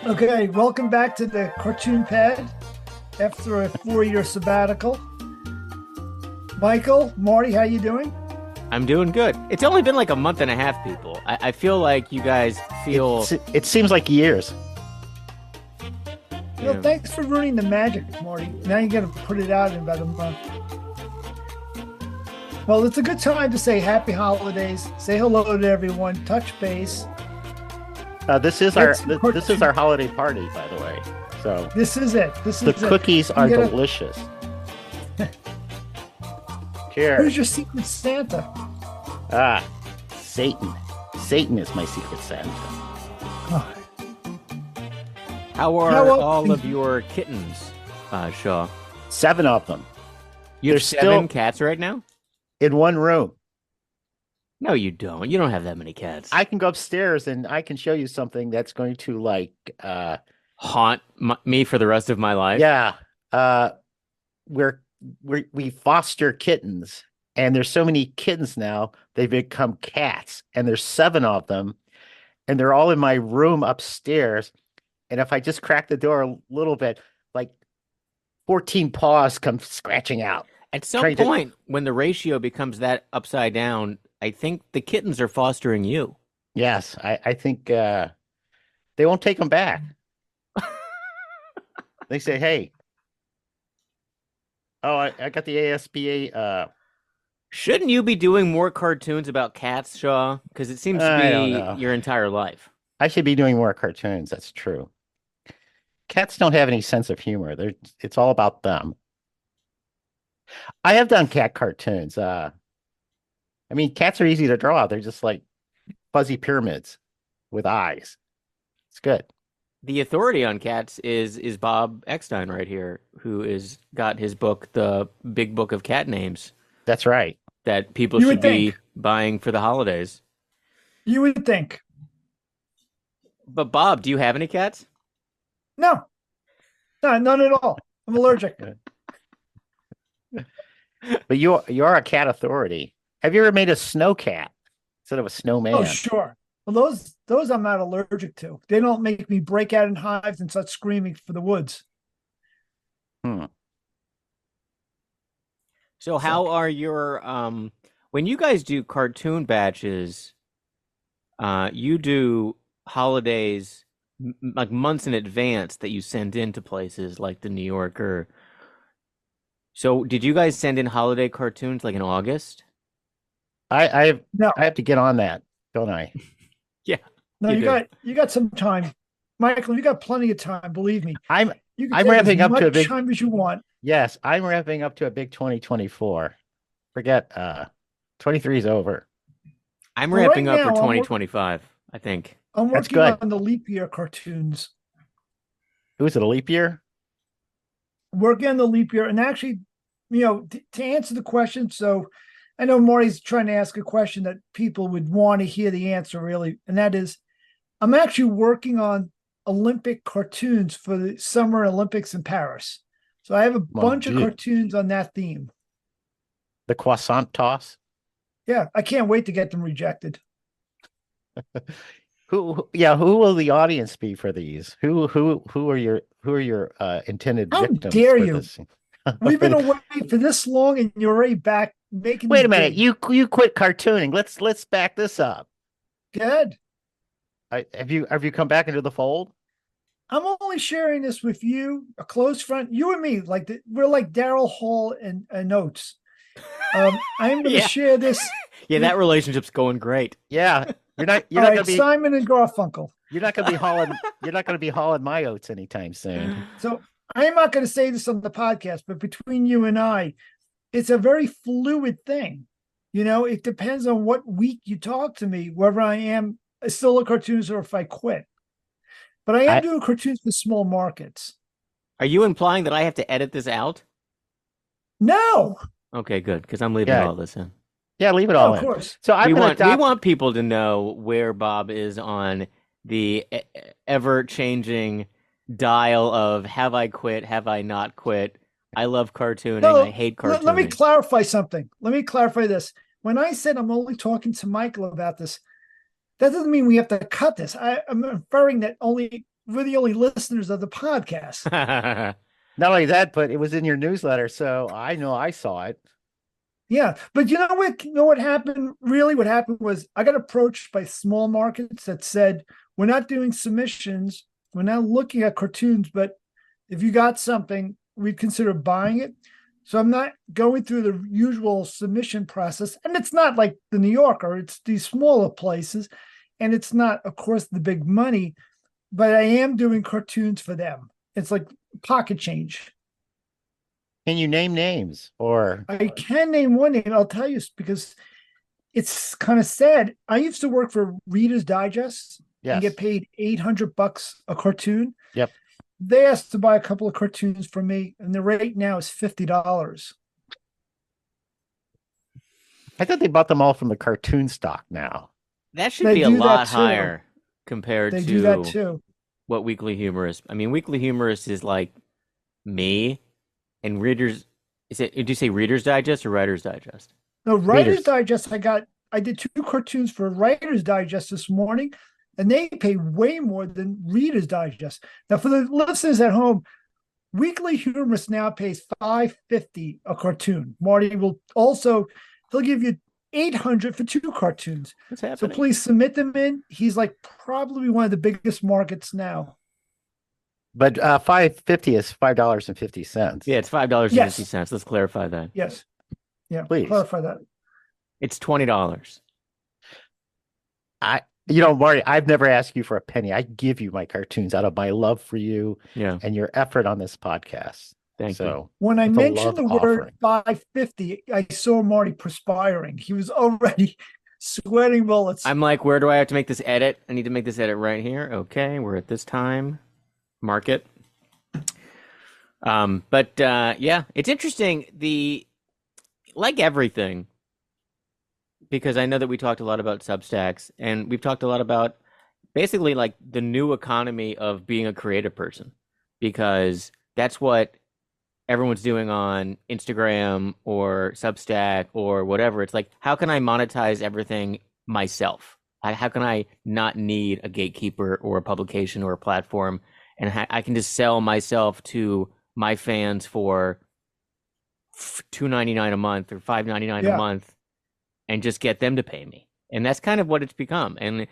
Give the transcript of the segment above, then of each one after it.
Okay, welcome back to the Cartoon Pad after a 4-year sabbatical. Michael, Marty, how you doing? I'm doing good. It's only been like a month and a half, people. I feel like you guys feel. It seems like years. Well, thanks for ruining the magic, Marty. Now you got to put it out in about a month. Well, it's a good time to say happy holidays, say hello to everyone, touch base. This is our holiday party, by the way. So this is it. The cookies are delicious. Cheers. Who's your secret Santa? Satan. Satan is my secret Santa. Oh. How are all of your kittens, Shaw? 7 of them. You have 7 cats right now? In one room. No, you don't. You don't have that many cats. I can go upstairs and I can show you something that's going to haunt me for the rest of my life. Yeah. We foster kittens, and there's so many kittens now, they've become cats, and there's 7 of them, and they're all in my room upstairs. And if I just crack the door a little bit, like 14 paws come scratching out. At some point, when the ratio becomes that upside down, I think the kittens are fostering you. Yes, I think they won't take them back. They say, hey, I got the ASPA. Shouldn't you be doing more cartoons about cats, Shaw? Because it seems to be your entire life. I should be doing more cartoons. That's true. Cats don't have any sense of humor. It's all about them. I have done cat cartoons. I mean, cats are easy to draw. They're just like fuzzy pyramids with eyes. It's good. The authority on cats is Bob Eckstein right here, who is got his book, The Big Book of Cat Names. That's right. That people should be buying for the holidays. You would think. But Bob, do you have any cats? No, none at all. I'm allergic. But you are a cat authority. Have you ever made a snow cat instead of a snowman? Oh, sure. Well, those I'm not allergic to. They don't make me break out in hives and start screaming for the woods. So how are your when you guys do cartoon batches, you do holidays like months in advance that you send into places like the New Yorker. So did you guys send in holiday cartoons like in August? I have to get on that, don't I? Yeah. No, you got some time. Michael, you got plenty of time, believe me. I'm take wrapping as up to a much big time as you want. Yes, I'm wrapping up to a big 2024. Forget 23 is over. I'm wrapping up for 2025, I think. I'm working on the leap year cartoons. Was it a leap year? Working on the leap year, and actually, to answer the question. So, I know Marty's trying to ask a question that people would want to hear the answer, really, and that is, I'm actually working on Olympic cartoons for the Summer Olympics in Paris. So I have a bunch of cartoons on that theme. The croissant toss? Yeah, I can't wait to get them rejected. Who will the audience be for these? Who are your intended victims? How dare you? We've been away for this long and you're already back making. Wait a minute, you quit cartooning. Let's back this up. Good. Have you come back into the fold? I'm only sharing this with you, a close friend, you and me. We're like Daryl Hall and Oates. I'm going to share this. Yeah, that relationship's going great. Yeah, you're not going to be Simon and Garfunkel. You're not going to be hauling. You're not going to be hauling my oats anytime soon. So I'm not going to say this on the podcast, but between you and I, it's a very fluid thing. It depends on what week you talk to me, whether I am still a cartoonist or if I quit. But I am doing cartoons for small markets. Are you implying that I have to edit this out? No. Okay, good, because I'm leaving all this in. Yeah, leave it all in. Of course. So we want people to know where Bob is on the ever-changing dial of have I quit, have I not quit? I love cartooning. I hate cartooning. Let me clarify something. Let me clarify this. When I said I'm only talking to Michael about this, that doesn't mean we have to cut this. I'm inferring that only we're the only listeners of the podcast. Not only that, but it was in your newsletter, so I know I saw it. Yeah, but you know what happened? Really, what happened was I got approached by small markets that said, "We're not doing submissions. We're not looking at cartoons, but if you got something, we'd consider buying it." So I'm not going through the usual submission process, and it's not like the New Yorker; it's these smaller places, and it's not, of course, the big money. But I am doing cartoons for them. It's like pocket change. Can you name names or I can name one name. I'll tell you because it's kind of sad. I used to work for Reader's Digest and yes? get paid $800 a cartoon. Yep. They asked to buy a couple of cartoons from me, and the rate now is $50. I thought they bought them all from the cartoon stock now. That should They be a do that lot too. higher compared They do that to too. what Weekly Humorist. I mean, Weekly Humorist is like me and Readers. Did you say Reader's Digest or Writer's Digest? No, Writer's Readers. Digest, I did two cartoons for Writer's Digest this morning, and they pay way more than Reader's Digest. Now, for the listeners at home, Weekly Humorist now pays $550 a cartoon. Marty will also he'll give you $800 for two cartoons. What's So happening? please submit them in. He's like probably one of the biggest markets now. But $5.50 is $5.50. Yeah, it's $5.50. Yes. Let's clarify that. Yes. Yeah. Please. Clarify that. It's $20. Marty, I've never asked you for a penny. I give you my cartoons out of my love for you Yeah, and your effort on this podcast. thank you. So When I it's a mentioned love the word offering. 550, I saw Marty perspiring. He was already sweating bullets. I'm like, where do I have to make this edit? I need to make this edit right here. Okay, we're at this time. Mark it. But yeah, it's interesting. Like everything, because I know that we talked a lot about Substacks, and we've talked a lot about basically like the new economy of being a creative person, because that's what everyone's doing on Instagram or Substack or whatever. It's like, how can I monetize everything myself? How can I not need a gatekeeper or a publication or a platform, and I can just sell myself to my fans for $2.99 a month or $5.99 a Yeah. month, and just get them to pay me. And that's kind of what it's become. And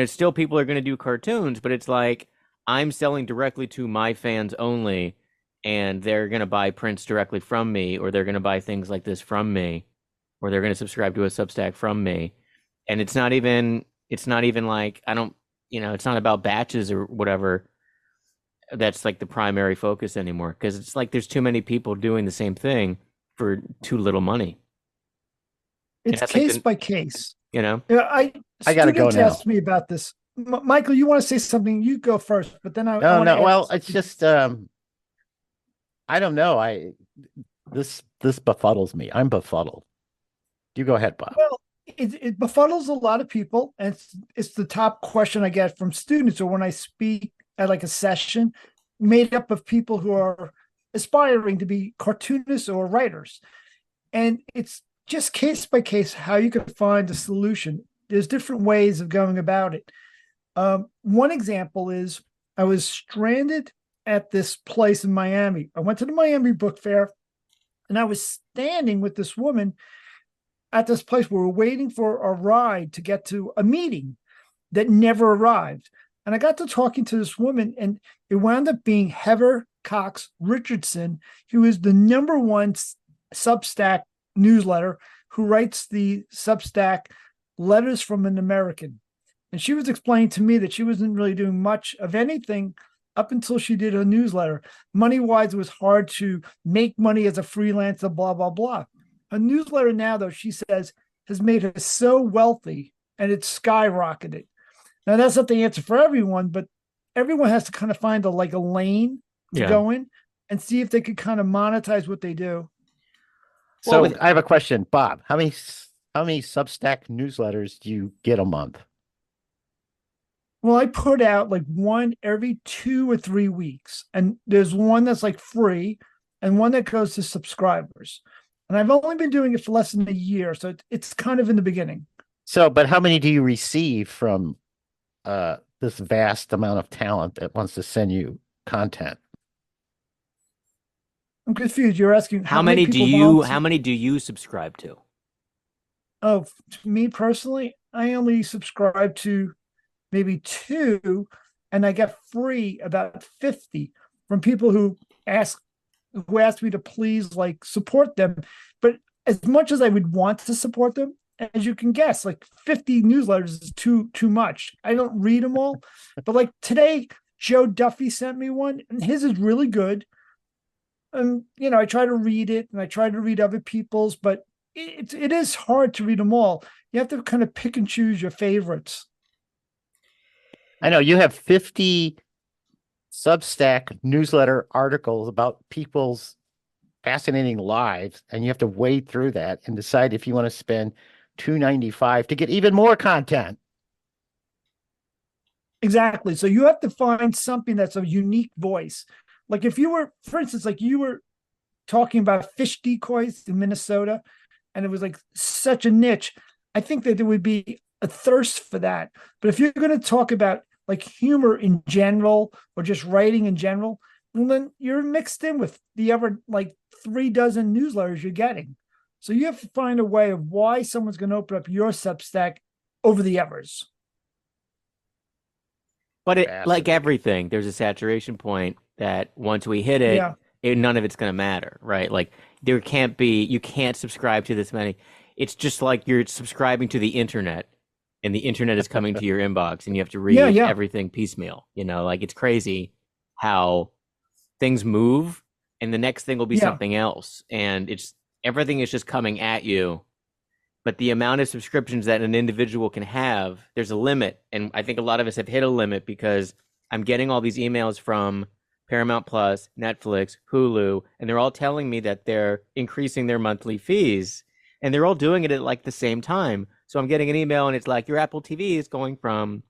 still people are going to do cartoons, but it's like I'm selling directly to my fans only, and they're going to buy prints directly from me, or they're going to buy things like this from me, or they're going to subscribe to a Substack from me. And it's not even like it's not about batches or whatever. That's like the primary focus anymore, because it's like there's too many people doing the same thing for too little money. It's that's like case by case. Yeah, I gotta go Students now. asked me about this. Michael, you want to say something? You go first, but then I No, want to no. Well, ask. it's just I don't know. This befuddles me. I'm befuddled. You go ahead, Bob. Well, it befuddles a lot of people, and it's the top question I get from students, or when I speak at like a session made up of people who are aspiring to be cartoonists or writers, and it's just case by case how you can find a solution. There's different ways of going about it. One example is I was stranded at this place in Miami. I went to the Miami Book Fair, and I was standing with this woman at this place where we're waiting for a ride to get to a meeting that never arrived. And I got to talking to this woman, and it wound up being Heather Cox Richardson, who is the #1 Substack newsletter, who writes the Substack Letters from an American. And she was explaining to me that she wasn't really doing much of anything up until she did a newsletter. Money-wise, it was hard to make money as a freelancer, blah, blah, blah. A newsletter now, though, she says, has made her so wealthy, and it's skyrocketed. Now, that's not the answer for everyone, but everyone has to kind of find a lane to go in and see if they could kind of monetize what they do. So I have a question, Bob. How many Substack newsletters do you get a month? Well, I put out like one every 2 or 3 weeks, and there's one that's like free and one that goes to subscribers. And I've only been doing it for less than a year, so it's kind of in the beginning. So, but how many do you receive from the this vast amount of talent that wants to send you content. I'm confused. You're asking How how many many do people you volunteer? how many do you subscribe to? Oh, to me personally, I only subscribe to maybe two, and I get free about 50 from people ask who asked me to please like support them. But as much as I would want to support them, as you can guess, like 50 newsletters is too much. I don't read them all. But like today, Joe Duffy sent me one, and his is really good. And I try to read it and I try to read other people's, but it is hard to read them all. You have to kind of pick and choose your favorites. I know you have 50 Substack newsletter articles about people's fascinating lives, and you have to wade through that and decide if you want to spend $2.95 to get even more content. Exactly. So you have to find something that's a unique voice. Like if you were, for instance, like you were talking about fish decoys in Minnesota, and it was like such a niche, I think that there would be a thirst for that. But if you're going to talk about like humor in general or just writing in general, well, then you're mixed in with the other like 3 dozen newsletters you're getting. So you have to find a way of why someone's going to open up your Substack over the others. But like Fascinating. everything, there's a saturation point that once we hit it, Yeah. none of it's going to matter, right? Like you can't subscribe to this many. It's just like you're subscribing to the internet, and the internet is coming to your inbox, and you have to Yeah. read Yeah. everything piecemeal. Like it's crazy how things move, and the next thing will be Yeah. something else, and everything is just coming at you. But the amount of subscriptions that an individual can have, there's a limit. And I think a lot of us have hit a limit because I'm getting all these emails from Paramount Plus, Netflix, Hulu, and they're all telling me that they're increasing their monthly fees. And they're all doing it at like the same time. So I'm getting an email and it's like your Apple TV is going from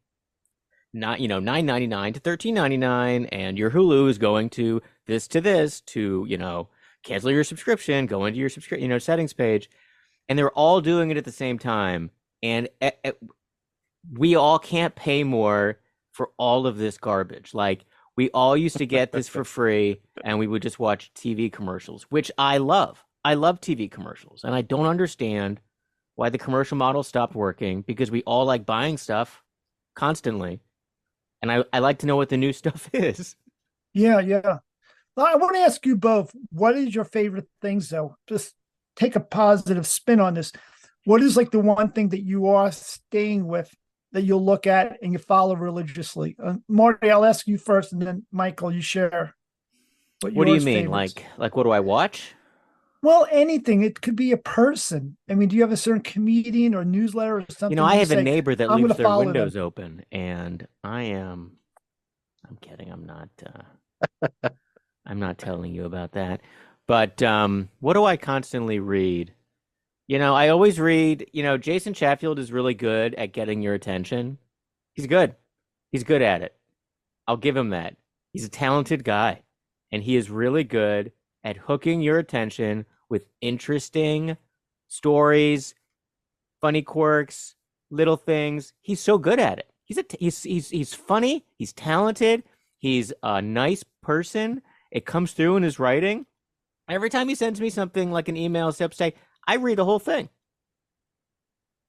not, $9.99 to $13.99, and your Hulu is going to this to cancel your subscription, go into your subscription, settings page, and they're all doing it at the same time. And we all can't pay more for all of this garbage. Like we all used to get this for free, and we would just watch TV commercials, which I love. I love TV commercials, and I don't understand why the commercial model stopped working because we all like buying stuff constantly. And I like to know what the new stuff is. Yeah. Yeah. Well, I want to ask you both, what is your favorite things though? Just take a positive spin on this. What is like the one thing that you are staying with that you'll look at and you follow religiously? Marty, I'll ask you first, and then Michael, you share what What do you yours mean? favorites. Like what do I watch? Well, anything. It could be a person. I mean, do you have a certain comedian or newsletter or something I that you have a say, neighbor that I'm going leaves to their follow them? windows open, and I'm kidding. I'm not telling you about that. But what do I constantly read? I always read, Jason Chatfield is really good at getting your attention. He's good. He's good at it. I'll give him that. He's a talented guy, and he is really good at hooking your attention with interesting stories, funny quirks, little things. He's so good at it. He's funny, he's talented, he's a nice person. It comes through in his writing. Every time he sends me something like an email, say, I read the whole thing.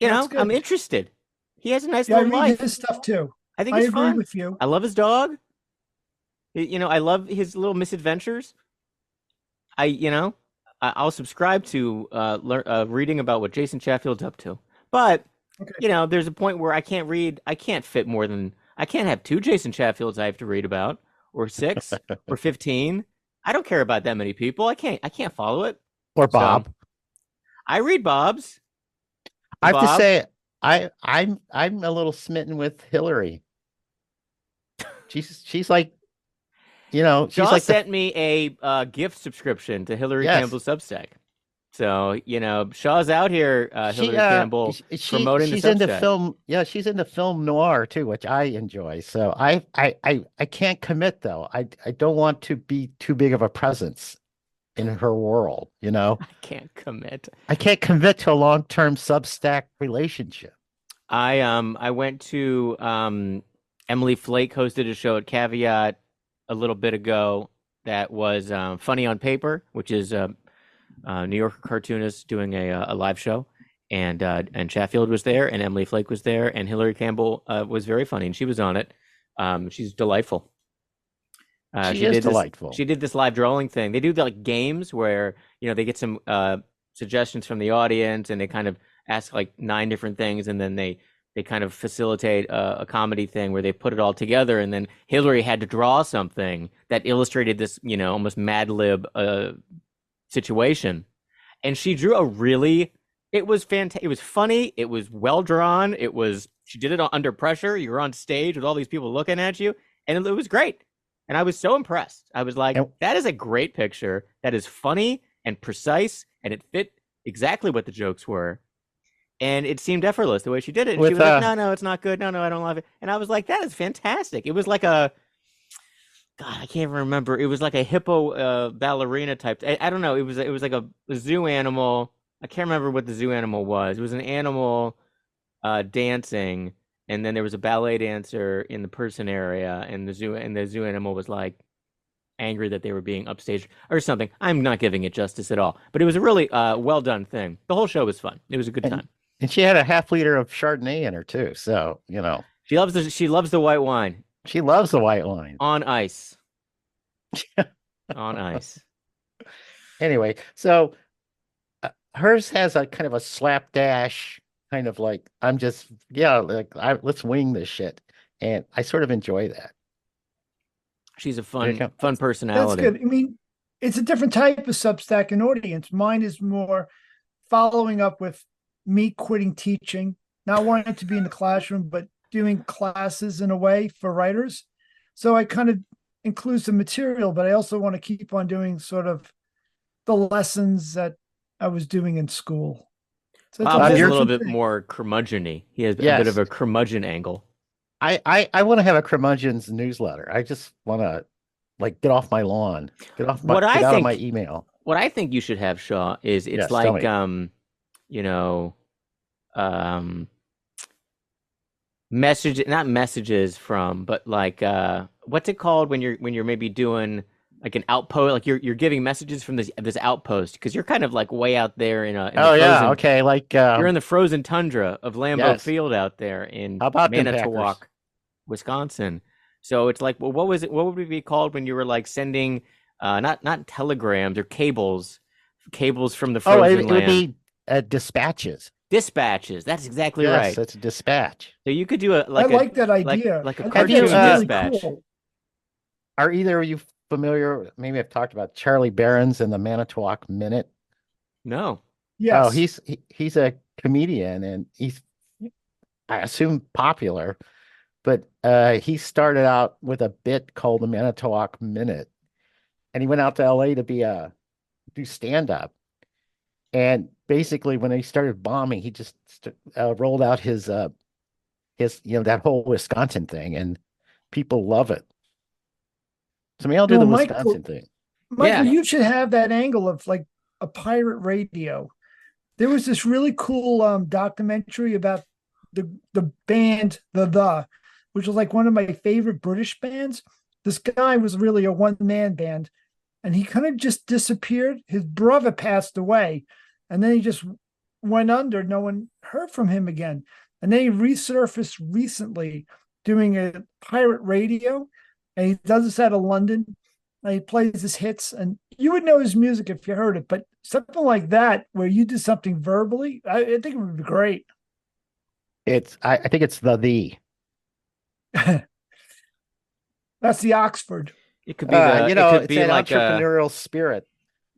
That's I'm good. interested. He has a nice Yeah, I little read life. his stuff too. I think I it's agree fun. with you. I love his dog. I love his little misadventures. I, you know, I'll subscribe to reading about what Jason Chatfield's up to. But, Okay. there's a point where I can't fit more than, I can't have two Jason Chatfields I have to read about, or six, or 15. I don't care about that many people. I can't follow it. Or So Bob. I read Bob's. I have to Bob. say, I'm a little smitten with Hillary. She's like, she's Shaw like the sent me a gift subscription to Hillary yes. Campbell's Substack. So, Shaw's out here, She Hillary Campbell, promoting the she's into Substack. film. Yeah, she's into film noir too, which I enjoy. So I can't commit though. I don't want to be too big of a presence in her world, I can't commit. I can't commit to a long-term Substack relationship. I went to Emily Flake hosted a show at Caveat a little bit ago that was Funny on Paper, which is New Yorker cartoonist doing a live show, and Chatfield was there, and Emily Flake was there, and Hillary Campbell was very funny, and she was on it. She's delightful. She is delightful. She did this live drawing thing. They do like games where they get some suggestions from the audience, and they kind of ask like 9 different things, and then they kind of facilitate a comedy thing where they put it all together, and then Hillary had to draw something that illustrated this almost Mad Lib situation, and she drew it was fantastic. It was funny. It was well drawn. She did it under pressure. You're on stage with all these people looking at you, and it was great. And I was so impressed. I was like, that is a great picture. That is funny and precise, and it fit exactly what the jokes were. And it seemed effortless the way she did it. And she was like, no, it's not good. No, I don't love it. And I was like, that is fantastic. It was like God, I can't even remember. It was like a hippo ballerina type. I don't know. It was like a zoo animal. I can't remember what the zoo animal was. It was an animal dancing. And then there was a ballet dancer in the person area, and the zoo animal was like angry that they were being upstaged or something. I'm not giving it justice at all, but it was a really well done thing. The whole show was fun. It was a good time. And she had a half-liter of Chardonnay in her too, so she loves the white wine. She loves the white wine on ice. On ice. Anyway, so hers has a kind of a slapdash. Kind of like let's wing this shit, and I sort of enjoy that. She's a fun personality. That's good. I mean, it's a different type of Substack and audience. Mine is more following up with me quitting teaching, not wanting to be in the classroom, but doing classes in a way for writers. So I kind of include some material, but I also want to keep on doing sort of the lessons that I was doing in school. So Bob's a little bit more curmudgeon-y. He has a bit of a curmudgeon angle. I want to have a curmudgeon's newsletter. I just want to get off my lawn, get out of my email. What I think you should have, Shaw, is it's like not messages from, but like what's it called when you're maybe doing like an outpost, like you're giving messages from this outpost, because you're kind of like way out there in you're in the frozen tundra of Lambeau Field out there in Manitowoc, Wisconsin. So it's like, well, what would it be called when you were like sending not telegrams or cables from the frozen land? It would be dispatches. Dispatches. That's exactly right. Yes, it's a dispatch. So you could do I like that idea. Like a cartoon dispatch. Cool. Are either of you familiar? Maybe I've talked about Charlie Barron's and the Manitowoc Minute. No. Yes. Oh, he's a comedian, and he's, I assume, popular. But he started out with a bit called the Manitowoc Minute, and he went out to LA to do stand up. And basically, when he started bombing, he just rolled out his that whole Wisconsin thing, and people love it. So maybe I'll do the Wisconsin thing. Michael, you should have that angle of like a pirate radio. There was this really cool documentary about the band the which was like one of my favorite British bands. This guy was really a one-man band, and he kind of just disappeared. His brother passed away, and then he just went under. No one heard from him again. And then he resurfaced recently doing a pirate radio, and he does this out of London, and he plays his hits, and you would know his music if you heard it, but something like that where you do something verbally, I think it would be great. I think it's the That's the Oxford. It could be it's an entrepreneurial spirit.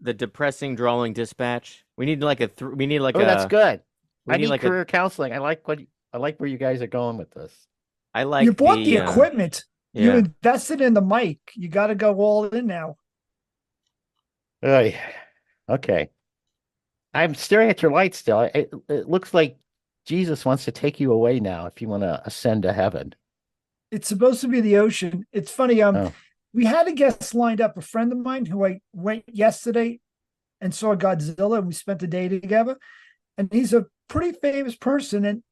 The depressing drawing dispatch. We need like that's good. I need career counseling. I like where you guys are going with this. I like you bought the equipment. Yeah. You invested in the mic. You got to go all in now. Okay. I'm staring at your light still. It looks like Jesus wants to take you away now if you want to ascend to heaven. It's supposed to be the ocean. It's funny. We had a guest lined up, a friend of mine who I went yesterday and saw Godzilla, and we spent the day together. And he's a pretty famous person, and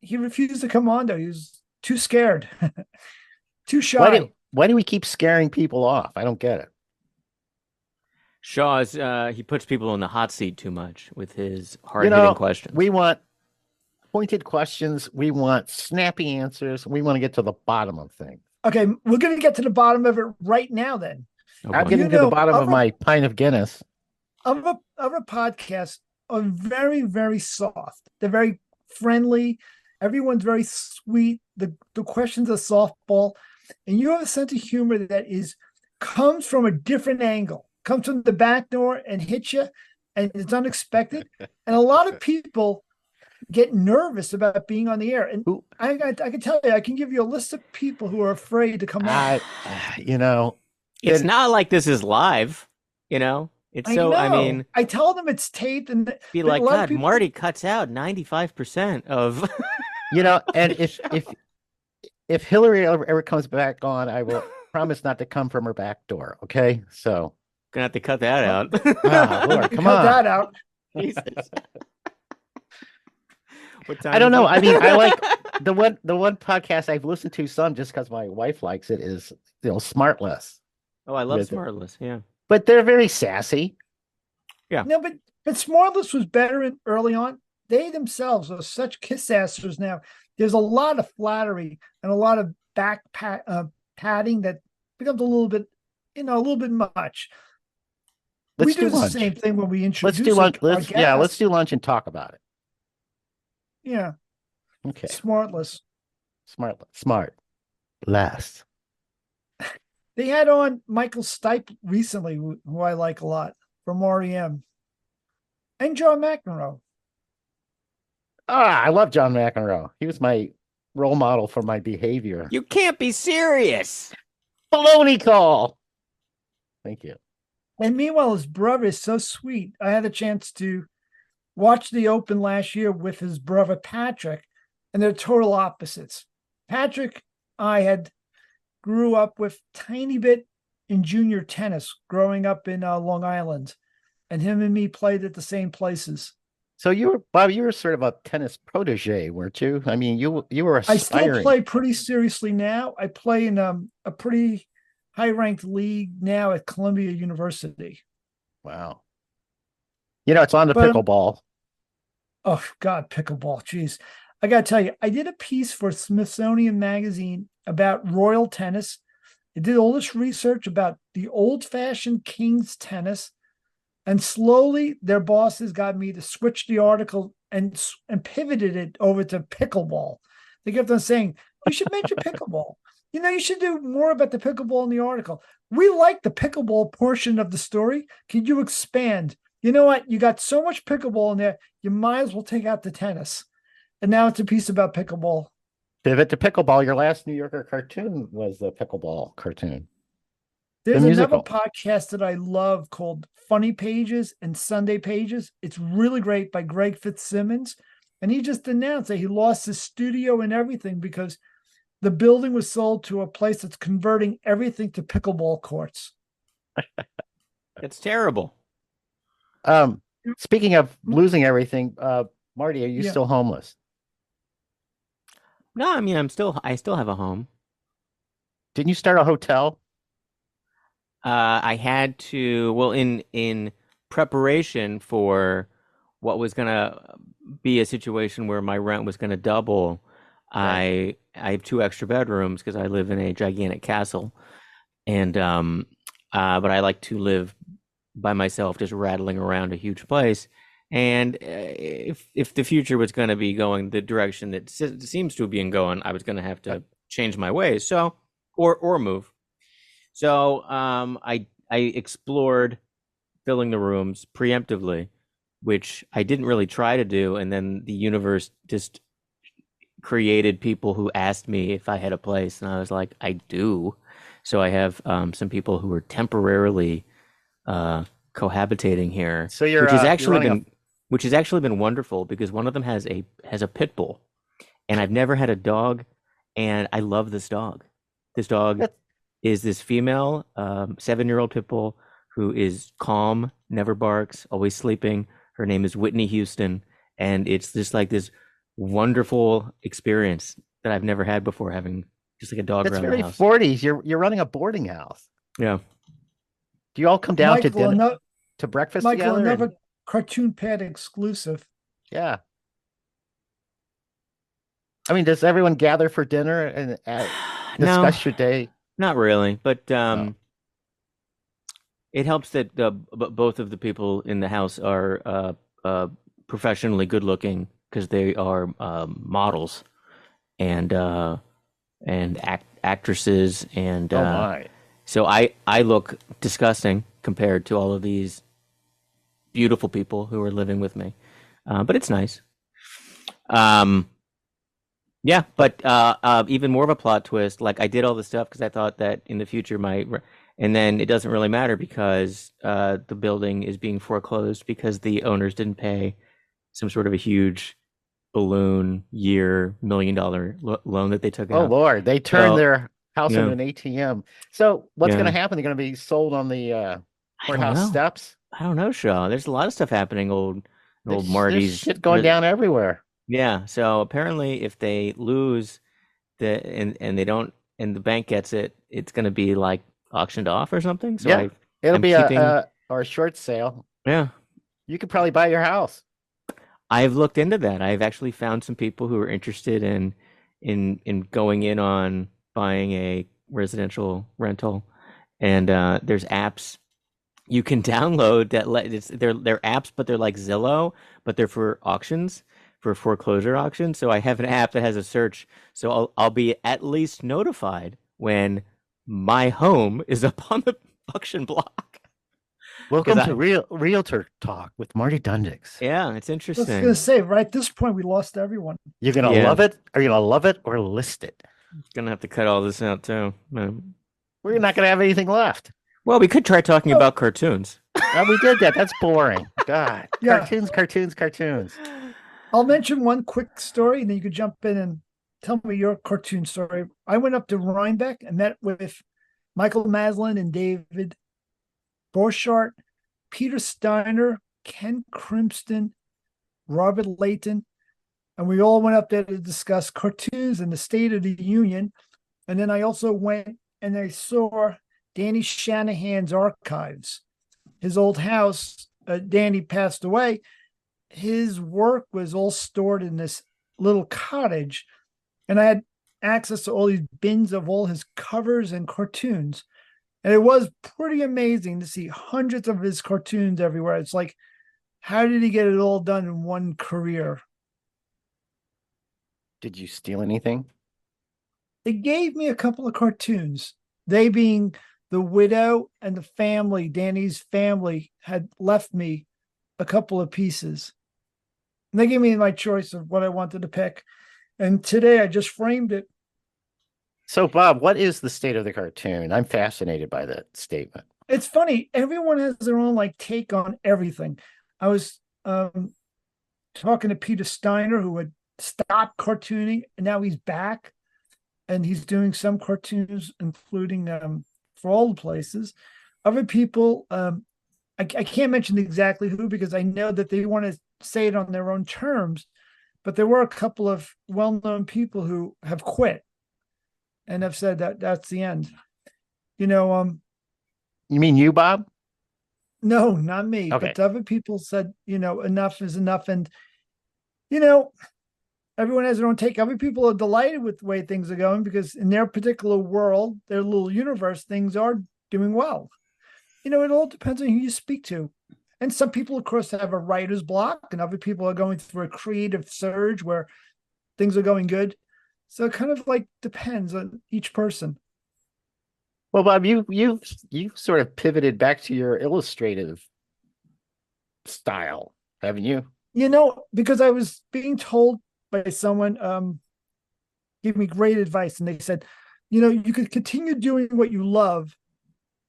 he refused to come on, though. He was too scared, too Why shy. do we keep scaring people off? I don't get it. Shaw's he puts people in the hot seat too much with his You hard-hitting know, questions. we want pointed questions. We want snappy answers. We want to get to the bottom of things. Okay, we're going to get to the bottom of it right now. Then Oh I'm boy. getting to the bottom of my pint of Guinness. other podcasts are very, very soft. They're very friendly. Everyone's very sweet. The questions are softball, and you have a sense of humor that comes from a different angle, comes from the back door and hits you, and it's unexpected. And a lot of people get nervous about being on the air. And I can tell you, I can give you a list of people who are afraid to come on. It's not like this is live, you know. It's I mean, I tell them it's taped, and be like, God, Marty cuts out 95% of. And if Hillary ever comes back on, I will promise not to come from her back door. Okay, so gonna have to cut that out. Lord, come cut on, that out. Jesus. I don't know. I mean, I like the one podcast I've listened to some just because my wife likes it is Smartless. Oh, I love Smartless. Yeah, but they're very sassy. Yeah, no, but Smartless was better early on. They themselves are such kiss assers now. There's a lot of flattery and a lot of back padding that becomes a little bit much. We do the same thing when we introduce. Let's do lunch. Let's do lunch and talk about it. Yeah. Okay. Smartless. Smart. Last. They had on Michael Stipe recently, who I like a lot, from REM. And John McEnroe. I love John McEnroe. He was my role model for my behavior. You can't be serious. Baloney call. Thank you. And meanwhile, his brother is so sweet. I had a chance to watch the Open last year with his brother Patrick, and they're total opposites. Patrick, I grew up with tiny bit in junior tennis, growing up in Long Island, and him and me played at the same places. So Bob, you were sort of a tennis protege, weren't you? I mean, you were aspiring. I still play pretty seriously now. I play in a pretty high-ranked league now at Columbia University. Wow. It's on the pickleball. Oh, God, pickleball. Jeez. I got to tell you, I did a piece for Smithsonian Magazine about Royal Tennis. I did all this research about the old-fashioned King's tennis. And slowly, their bosses got me to switch the article and pivoted it over to pickleball. They kept on saying, you should mention pickleball. You should do more about the pickleball in the article. We like the pickleball portion of the story. Can you expand? You know what? You got so much pickleball in there, you might as well take out the tennis. And now it's a piece about pickleball. Pivot to pickleball. Your last New Yorker cartoon was the pickleball cartoon. There's another podcast that I love called Funny Pages and Sunday Pages. It's really great by Greg Fitzsimmons. And he just announced that he lost his studio and everything because the building was sold to a place that's converting everything to pickleball courts. It's terrible. Speaking of losing everything, Marty, are you still homeless? No, I mean, I still have a home. Didn't you start a hotel? I had to, well, in preparation for what was gonna be a situation where my rent was gonna double. Right. I have 2 extra bedrooms because I live in a gigantic castle, and but I like to live by myself, just rattling around a huge place. And if the future was going to be going the direction that seems to be going, I was going to have to change my ways, so or move. So I explored filling the rooms preemptively, which I didn't really try to do, and then the universe just created people who asked me if I had a place, and I was like, I do. So I have some people who are temporarily cohabitating here, so which has actually been wonderful because one of them has a pit bull, and I've never had a dog, and I love this dog. This dog is this female 7-year-old pit bull who is calm, never barks, always sleeping. Her name is Whitney Houston, and it's just like this wonderful experience that I've never had before, having just like a dog That's around the very house. 40s. You're running a boarding house. Yeah. Do you all come down to Michael, dinner another to breakfast Michael, together? And another cartoon pad exclusive. yeah. I mean, does everyone gather for dinner and No, discuss your day? not really, but Oh, it helps that both of the people in the house are professionally good looking because they are models and actresses, and oh my. so I look disgusting compared to all of these beautiful people who are living with me, but it's nice. Um, yeah, but even more of a plot twist. Like I did all this stuff because I thought that in the future and then it doesn't really matter because the building is being foreclosed because the owners didn't pay some sort of a huge balloon year $1 million loan that they took Oh out. Lord, they turned So their house into yeah, an ATM. So what's going to yeah. happen? They're going to be sold on the I don't courthouse know. steps. I don't know, Shaw. There's a lot of stuff happening. Old There's Marty's. shit going down everywhere. Yeah. So apparently, if they lose and they don't and the bank gets it, it's going to be like auctioned off or something. So Yeah, it'll I'm be keeping. a or a short sale. Yeah. You could probably buy your house. I've looked into that. I've actually found some people who are interested in going in on buying a residential rental, and there's apps you can download that they're apps, but they're like Zillow, but they're for auctions, for foreclosure auctions. So I have an app that has a search, so I'll be at least notified when my home is up on the auction block. Because Welcome to I Realtor Talk with Marty Dundix. Yeah, it's I was gonna interesting. say, right at this point, we lost everyone. You're gonna Yeah, love it, or you're gonna love it or list it. gonna have to cut all this out too. We're not gonna have anything left. Well, we could try talking Oh, about cartoons. We did that. That's boring. God, yeah. cartoons. I'll mention one quick story, and then you could jump in and tell me your cartoon story. I went up to Rhinebeck and met with Michael Maslin and David Borchardt, Peter Steiner, Ken Crimston, Robert Layton, and we all went up there to discuss cartoons and the State of the Union. And then I also went and I saw Danny Shanahan's archives. His old house, Danny passed away. His work was all stored in this little cottage, and I had access to all these bins of all his covers and cartoons. And it was pretty amazing to see hundreds of his cartoons everywhere. It's like, how did he get it all done in one career? Did you steal anything? They gave me a couple of cartoons, they being the widow and the family. Danny's family had left me a couple of pieces. And they gave me my choice of what I wanted to pick. And today I just framed it. So, Bob, what is the state of the cartoon? I'm fascinated by that statement. It's funny. Everyone has their own like take on everything. I was talking to Peter Steiner, who had stopped cartooning, and now he's back, and he's doing some cartoons, including for all the places. Other people, I can't mention exactly who because I know that they want to say it on their own terms, but there were a couple of well-known people who have quit and have said that that's the end. You know, You mean you, Bob? no, not me, Okay. but other people said, enough is enough. And, everyone has their own take. Other people are delighted with the way things are going because in their particular world, their little universe, things are doing well. It all depends on who you speak to. And some people, of course, have a writer's block, and other people are going through a creative surge where things are going good. So it kind of like depends on each person. Well, Bob, you sort of pivoted back to your illustrative style, haven't you? Because I was being told by someone, gave me great advice, and they said, you could continue doing what you love,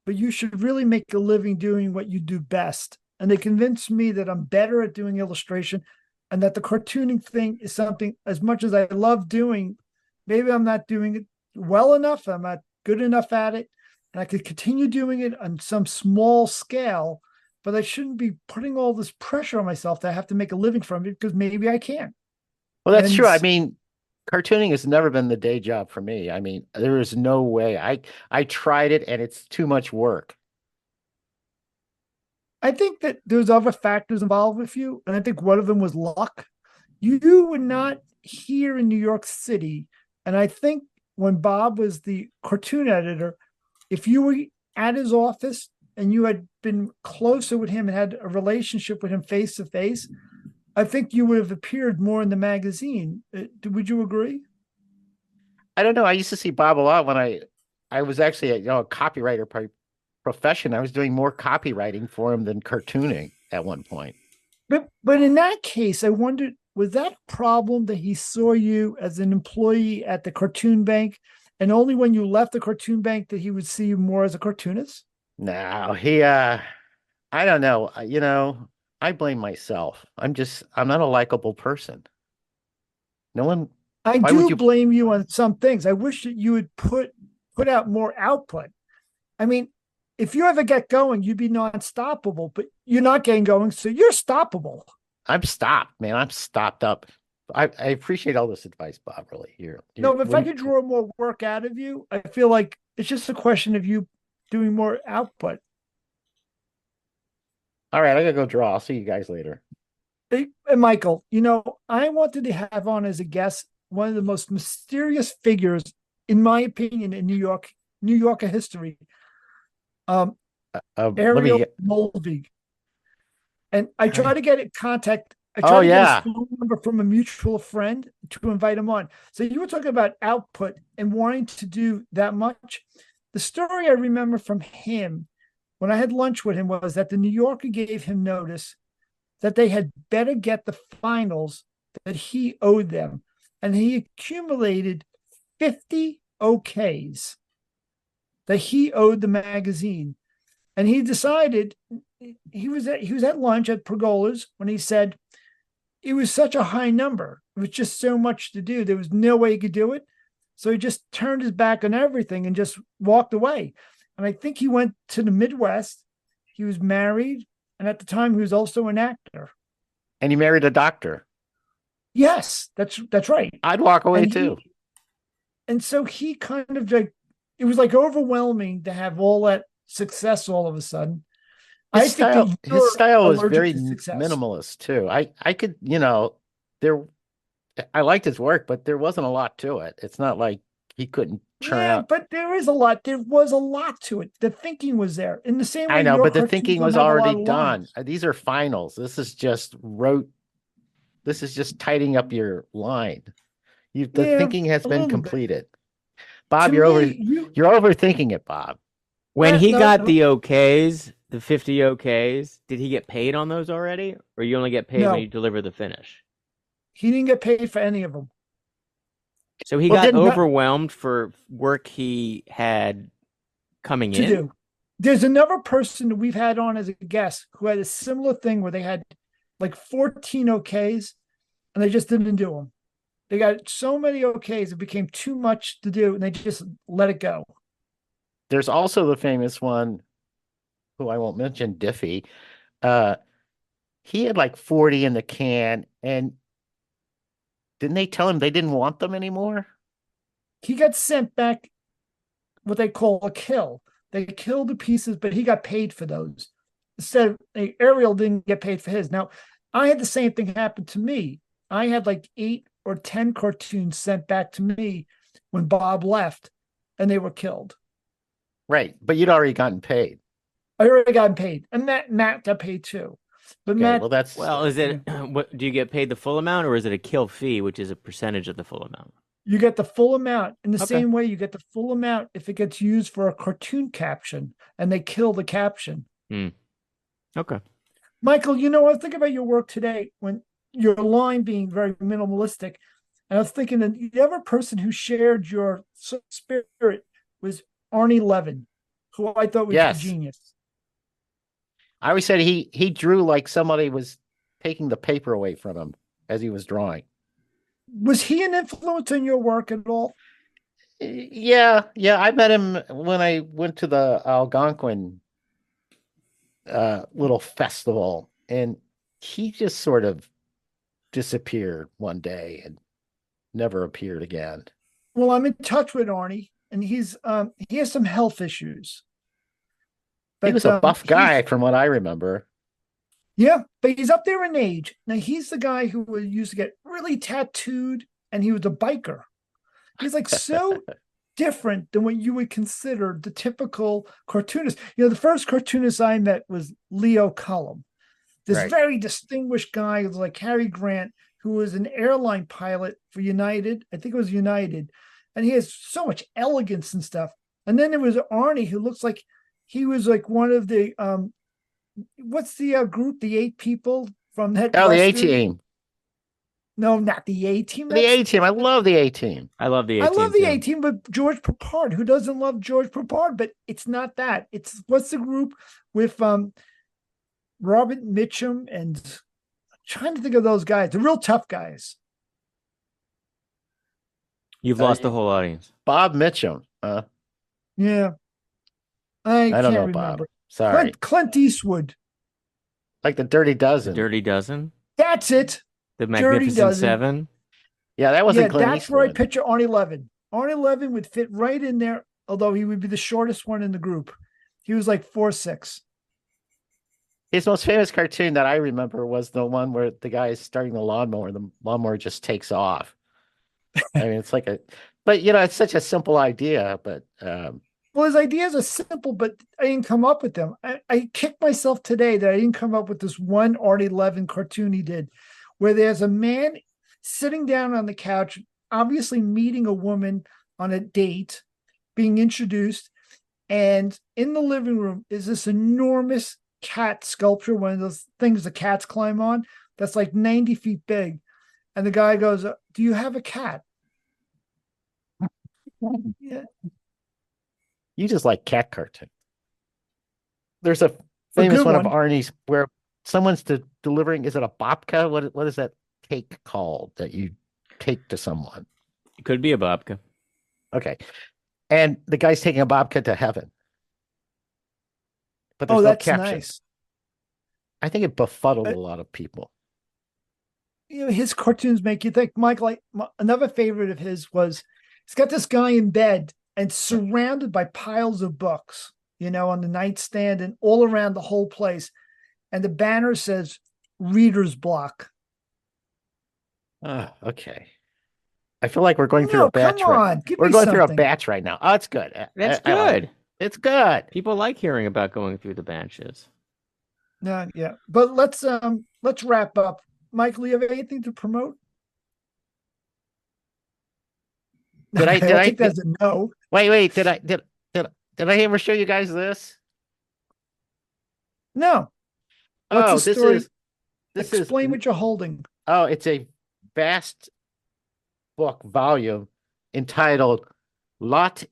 but you should really make a living doing what you do best. And they convinced me that I'm better at doing illustration and that the cartooning thing is something, as much as I love doing, maybe I'm not doing it well enough. I'm not good enough at it. And I could continue doing it on some small scale, but I shouldn't be putting all this pressure on myself that I have to make a living from it because maybe I can't. Well, that's And true. I mean, cartooning has never been the day job for me. I mean, there is no way. I tried it and it's too much work. I think that there's other factors involved with you, and I think one of them was luck. You were not here in New York City, and I think when Bob was the cartoon editor, if you were at his office and you had been closer with him and had a relationship with him face to face, I think you would have appeared more in the magazine. Would you agree? I don't know. I used to see Bob a lot when I was actually a copywriter profession. I was doing more copywriting for him than cartooning at one point. But in that case, I wondered, was that a problem that he saw you as an employee at the cartoon bank, and only when you left the cartoon bank that he would see you more as a cartoonist? No, I don't know. I blame myself. I'm not a likable person. No one, I why would do you? blame you on some things. I wish that you would put out more output. I mean, if you ever get going, you'd be non-stoppable, but you're not getting going, so you're stoppable. I'm stopped, man. I'm stopped up. I appreciate all this advice, Bob, really. No, but if I could draw more work out of you, I feel like it's just a question of you doing more output. All right, I gotta go draw. I'll see you guys later. Hey, Michael, I wanted to have on as a guest one of the most mysterious figures, in my opinion, in New Yorker history, um, Let Ariel me. Mulvey. And I tried to get in contact. I Oh tried to get his yeah. phone number from a mutual friend to invite him on. So you were talking about output and wanting to do that much. The story I remember from him when I had lunch with him was that the New Yorker gave him notice that they had better get the finals that he owed them. And he accumulated 50 OKs that he owed the magazine. And he decided he was at lunch at Pergola's when he said it was such a high number. It was just so much to do. There was no way he could do it. So he just turned his back on everything and just walked away. And I think he went to the Midwest. He was married. And at the time, he was also an actor. And you married a doctor. Yes, that's right. I'd walk away And too. so he kind of like, it was like overwhelming to have all that success all of a sudden. I think that His you're style was allergic very to success. minimalist too. I could, there I liked his work, but there wasn't a lot to it. It's not like he couldn't churn Yeah, out. but there is a lot. There was a lot to it. The thinking was there. In the same I way know, your but the cartoons thinking don't was have a already lot of done. lines. These are finals. This is just tidying up your line. The Yeah, thinking has a been little bit. completed. To Bob, me, you you're overthinking it, Bob. When he no, got the OKs, the 50 OKs, did he get paid on those already? Or you only get paid when you no, deliver the finish? he didn't get paid for any of them So he Well, got didn't overwhelmed for work he had coming to in? do. There's another person that we've had on as a guest who had a similar thing where they had like 14 OKs and they just didn't do them. They got so many OKs, it became too much to do and they just let it go. there's also the famous one who I won't mention, Diffie. Uh, he had like 40 in the can, and didn't they tell him they didn't want them anymore? He got sent back what they call a kill. They killed the pieces, but he got paid for those. Instead, Ariel didn't get paid for his. Now, I had the same thing happen to me. I had like 8 or 10 cartoons sent back to me when Bob left, and they were killed. Right, but you'd already gotten paid. I already got paid, and Matt got paid too. But Okay, Matt, well that's Well, is yeah, it what do you get paid the full amount or is it a kill fee, which is a percentage of the full amount? you get the full amount in the Okay. same way you get the full amount if it gets used for a cartoon caption, and they kill the caption. Hmm. Okay. Michael, I was thinking about your work today when your line being very minimalistic. And I was thinking that the other person who shared your spirit was Arnie Levin, who I thought was a yes. genius. I always said he drew like somebody was taking the paper away from him as he was drawing. Was he an influence in your work at all? Yeah, yeah. I met him when I went to the Algonquin little festival, and he just sort of disappeared one day, and never appeared again. Well, I'm in touch with Arnie, and he has some health issues. He But was a buff guy he's from what I remember. yeah, but he's up there in age. Now he's the guy who used to get really tattooed, and he was a biker. He's like so different than what you would consider the typical cartoonist. The first cartoonist I met was Leo Cullum, this Right. very distinguished guy who was like Cary Grant, who was an airline pilot for United. I think it was United. And he has so much elegance and stuff. And then there was Arnie, who looks like he was like one of the what's the group, the 8 people from that Oh, the A Western? Team. No, not the A Team. The A Team. I love the A Team. I love the I 18 love the too. A Team, but George Papard, who doesn't love George Papard? But it's not that. It's what's the group with Robert Mitchum and I'm trying to think of those guys, the real tough guys. You've lost the whole audience. Bob Mitchum. Yeah, I don't can't know, remember. Bob. Sorry. Clint Eastwood. Like the Dirty Dozen. Dirty Dozen? That's it. The Dirty Magnificent Dozen. Seven? Yeah, that wasn't Clint that's where I Eastwood. picture Arnie Levin. Arnie Levin would fit right in there, although he would be the shortest one in the group. He was like 4'6". His most famous cartoon that I remember was the one where the guy is starting the lawnmower and the lawnmower just takes off. I mean, it's like but it's such a simple idea, but Well, his ideas are simple, but I didn't come up with them. I kicked myself today that I didn't come up with this one Arnie Levin cartoon he did, where there's a man sitting down on the couch, obviously meeting a woman on a date, being introduced, and in the living room is this enormous cat sculpture, one of those things the cats climb on, that's like 90 feet big. And the guy goes, "Do you have a cat?" Yeah. you just like cat cartoon. There's a famous good one of one. Arnie's where someone's delivering, is it a babka? What is that cake called that you take to someone? It could be a babka. Okay. And the guy's taking a babka to heaven. But there's no That's caption. nice. I think it befuddled a lot of people. His cartoons make you think. Michael, another favorite of his was he's got this guy in bed and surrounded by piles of books, on the nightstand and all around the whole place. And the banner says reader's block. Oh, okay. I feel like we're going through a batch. Come on. We're going through a batch right now. Oh, it's good. That's good. It's good. People like hearing about going through the batches. No, yeah. But let's wrap up. Michael, you have anything to promote? I think that's a no. Wait, did I ever show you guys this? No. What's the story? Explain is what you're holding. Oh, it's a vast book volume entitled L'art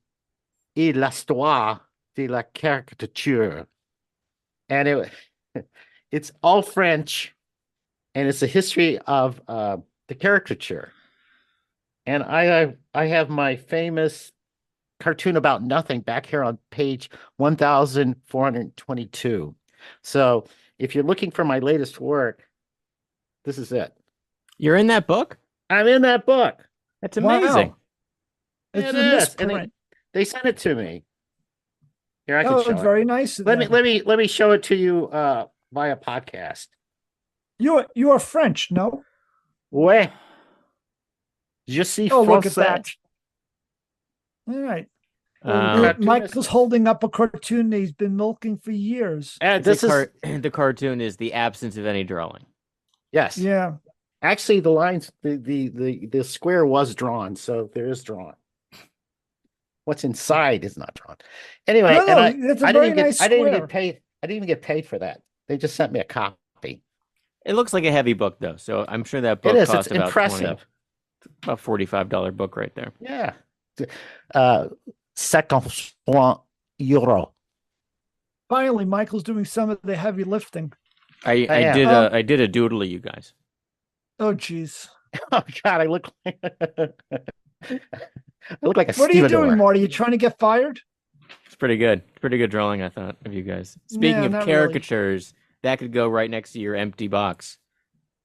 et l'histoire de la caricature. And it's all French, and it's a history of the caricature. And I have my famous cartoon about nothing back here on page 1422. So if you're looking for my latest work, this is it. You're in that book? I'm in that book. That's amazing. Wow. It's It a is. misprint. And they sent it to me. Here, I can show it's it. very nice. Let me show it to you via podcast. You are French, no? Ouais. Je suis Look at français. that. All right. Michael's holding up a cartoon that he's been milking for years. And this is the cartoon is the absence of any drawing. yes. Yeah. Actually, the lines, the square was drawn, so there is drawn. What's inside is not drawn. Anyway, that's a very nice I didn't even square. get paid. I didn't even get paid for that. They just sent me a copy. It looks like a heavy book, though, so I'm sure that book It is. cost It's about impressive. about $45 book right there. Yeah. 51 euro. Finally, Michael's doing some of the heavy lifting. I did a doodle of you guys. Oh, geez. Oh God, I look like a What are you doing, stevedore. Marty? You trying to get fired? It's pretty good. Pretty good drawing, I thought, of you guys. Speaking of not caricatures, that could go right next to your empty box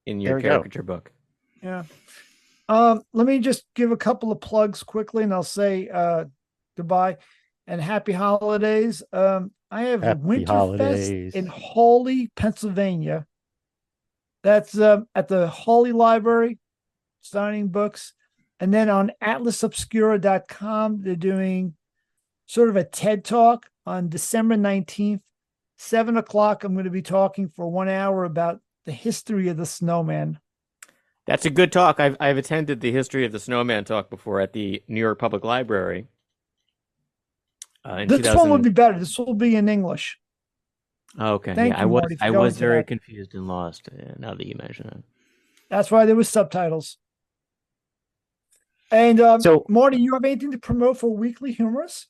in your There we go. caricature book. Yeah. Let me just give a couple of plugs quickly, and I'll say goodbye and happy holidays. I have Happy Winterfest holidays. in Hawley, Pennsylvania. That's at the Hawley Library, signing books. And then on atlasobscura.com, they're doing sort of a TED Talk on December 19th, 7 o'clock. I'm going to be talking for 1 hour about the history of the snowman. That's a good talk. I've attended the history of the snowman talk before at the New York Public Library. In This 2000... one will be better. This will be in English. Okay, Thank yeah, you, Marty, for I going was to very that. confused and lost now that you mention it. That's why there was subtitles. And So Marty, you have anything to promote for Weekly Humorous?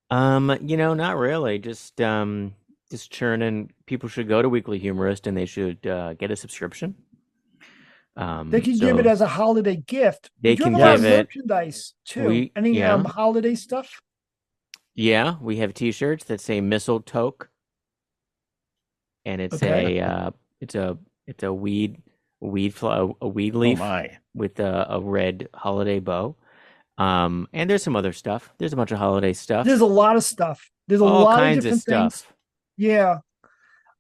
Not really. Just churning. People should go to Weekly Humorist and they should get a subscription. They can give it as a holiday gift. They You can have a lot of give it. merchandise too. Any Yeah. holiday stuff? Yeah, we have T-shirts that say mistletoe, and it's Okay. it's a weed leaf oh my. with a red holiday bow. And there's some other stuff. There's a bunch of holiday stuff. There's a lot of stuff. There's a All lot of kinds of different things. stuff. Yeah.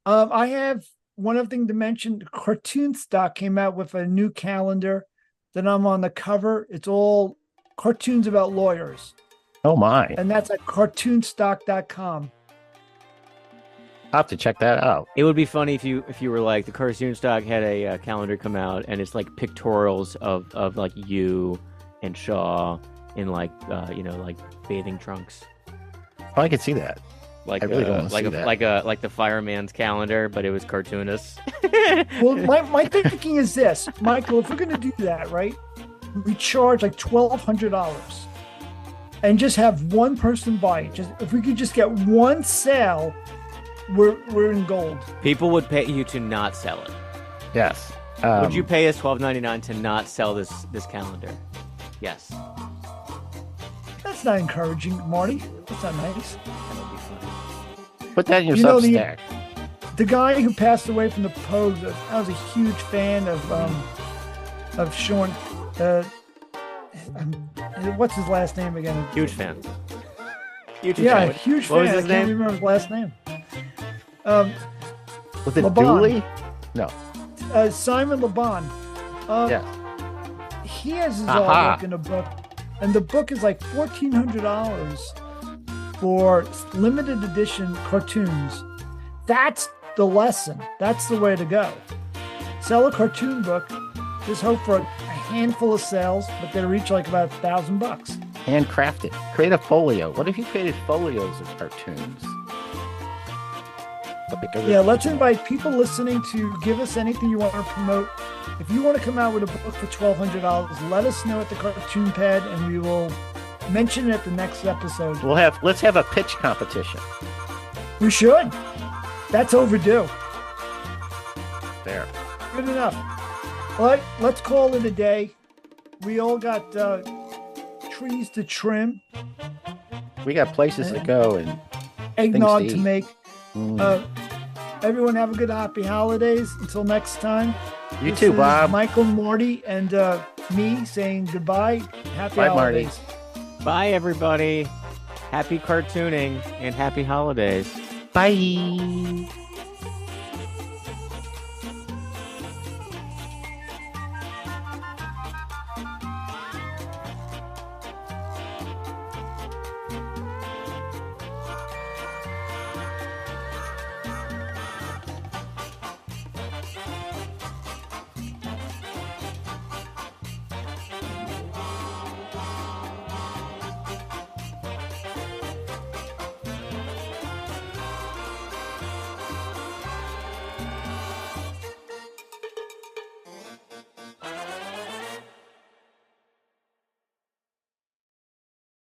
I have one other thing to mention. Cartoon Stock came out with a new calendar that I'm on the cover. It's all cartoons about lawyers. Oh my. And that's at cartoonstock.com. I'll have to check that out. It would be funny if you were like the Cartoon Stock had a calendar come out and it's like pictorials of like you and Shaw in like bathing trunks. Oh, I could see that. Like I really don't wanna see that. like the fireman's calendar, but it was cartoonist. Well, my thinking is this, Michael, if we're going to do that, right, we charge like $1,200 and just have one person buy it. Just if we could just get one sale, we're in gold. People would pay you to not sell it. Yes. Would you pay us $12.99 to not sell this calendar? Yes. That's not encouraging, Marty. That's not nice. That would be funny. Put that in your You know, Substack. The guy who passed away from the Pogues, I was a huge fan of Sean. What's his last name again? Huge fan. Huge Yeah, fan. huge What fan. was I his can't name? remember his last name. Was it Laban. Dooley? No. Simon Laban. Yeah. He has his Aha. artwork in a book, and the book is like $1,400 for limited edition cartoons. That's the lesson. That's the way to go. Sell a cartoon book. Just hope for a handful of sales, but they'll reach like about $1,000. Handcrafted. Create a folio. What if you created folios of cartoons? Yeah, let's invite people listening to give us anything you want to promote. If you want to come out with a book for $1,200, let us know at the Cartoon Pad, and we will mention it at the next episode. Let's have a pitch competition. We should. That's overdue. There. Good enough. All right, let's call it a day. We all got trees to trim, We got places to go and eggnog Things to to eat. make. mm. Everyone have a good happy holidays. Until next time. You This too, is Bob. Michael, Morty, and me saying goodbye. Happy Bye, Marty. holidays. Bye, everybody. Happy cartooning and happy holidays. Bye.